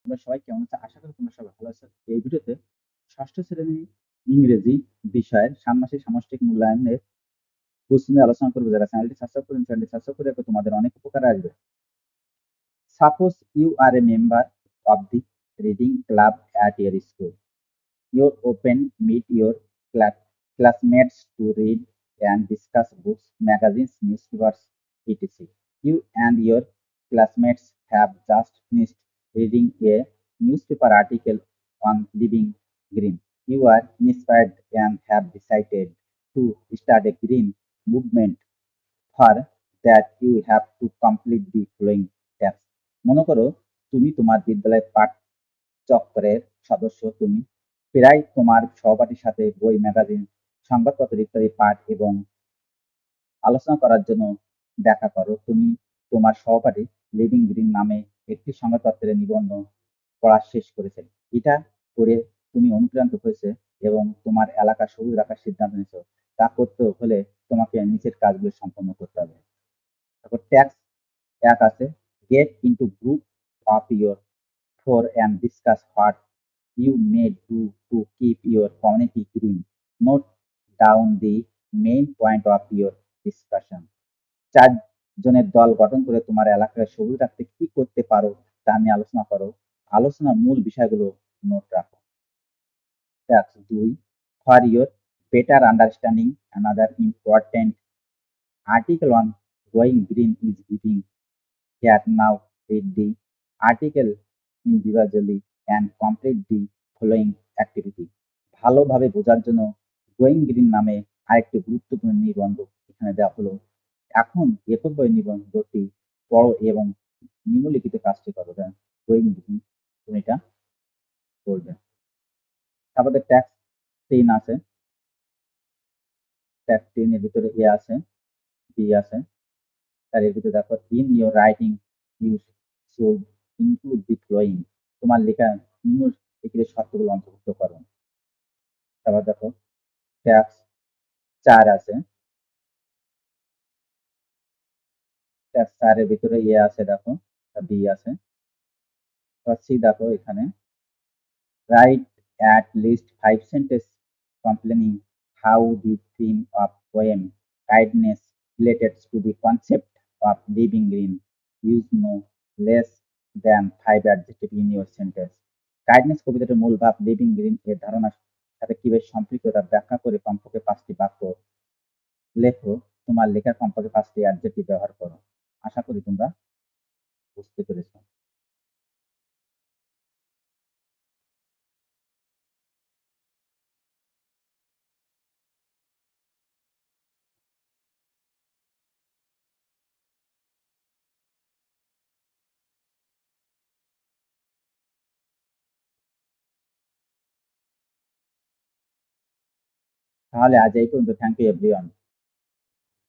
তোমরা সবাই কেমন আছো? আশা করি তোমরা সবাই ভালো আছো। এই ভিডিওতে ষষ্ঠ শ্রেণী ইংরেজি বিষয়ের ষান্মাসিক সামষ্টিক মূল্যায়নের প্রশ্ন নিয়ে আলোচনা করবো। যারা চ্যানেলটি সাবস্ক্রাইব করে রাখো, তোমাদের অনেক উপকারে আসবে। Suppose you are a member of the reading club at your school. You open meet your classmates to read and discuss books, magazines, newspapers, etc. You and your classmates have just finished reading a newspaper article on living green. You are inspired and have decided to start a green movement. For that, you have to complete the following steps. মনে করো তুমি তোমার বিদ্যালয়ের পাঠ চক্রের সদস্য। তুমি প্রায় তোমার সহপাঠীর সাথে বই, ম্যাগাজিন, সংবাদপত্র ইত্যাদি পাঠ এবং আলোচনা করার জন্য দেখা করো। তুমি তোমার সহপাঠী লিভিং গ্রিন নামে একটি সংবাদপত্রের নিবন্ধ পড়া শেষ করেছে। এটা পড়ে তুমি অনুপ্রাণিত হয়েছে এবং তোমার এলাকা সবুজ রাখার সিদ্ধান্ত নিয়েছো। তা করতে হলে তোমাকে নিচের কাজগুলো সম্পন্ন করতে হবে। তারপর ট্যাক্স এক আছে, gate into group of your four and discuss what you may do to keep your community green. Note down the main point of your discussion. ৪ জনের দল গঠন করে তোমার এলাকায় সবুজ রাখতে কি করতে পারো তা নিয়ে আলোচনা করো। আলোচনার মূল বিষয়গুলো নোট রাখো। Task ২, for your better understanding, another important article on going green is giving. Here now read the article individually and complete the following activity. ভালোভাবে বোঝার জন্য গোয়িং গ্রিন নামে আরেকটি গুরুত্বপূর্ণ নিবন্ধ এখানে দেওয়া হলো। এখন এককভাবে নিবন্ধটি পড়ো এবং নিম্নলিখিত কাজটি করো। গোয়িং গ্রিন তুমি এটা করবে। তারপরে ট্যাক্স ৩ আছে, ট্যাক্স ৩ এর ভিতরে এ আছে, বি আছে। তার এর ভিতরে দেখো in your writing you should include the following. তোমার লেখা নিম্নলিখিত শর্তগুলো অন্তর্ভুক্ত করো। তারপর দেখো ট্যাক্স ৪ আছে, ট্যাক্স ৪ এর ভিতরে এ আছে দেখো, বি আছে। সি দেখো এখানে right at least 5 sentences complaining how the theme of poem kindness relates to the concept of living green. Use no less than 5 adjectives in your sentence. Kindness কবিতাটির মূল ভাব লিভিং গ্রিন এর ধারণার সাথে কিভাবে সম্পৃক্ত তা ব্যাখ্যা করে কমপক্ষে ৫টি বাক্য লেখো। তোমার লেখার কমপক্ষে ৫টি অ্যাডজেক্টিভ ব্যবহার করো। আশা করি তোমরা বুঝতে পেরেছো। তাহলে আজ এই পর্যন্ত। Thank you everyone.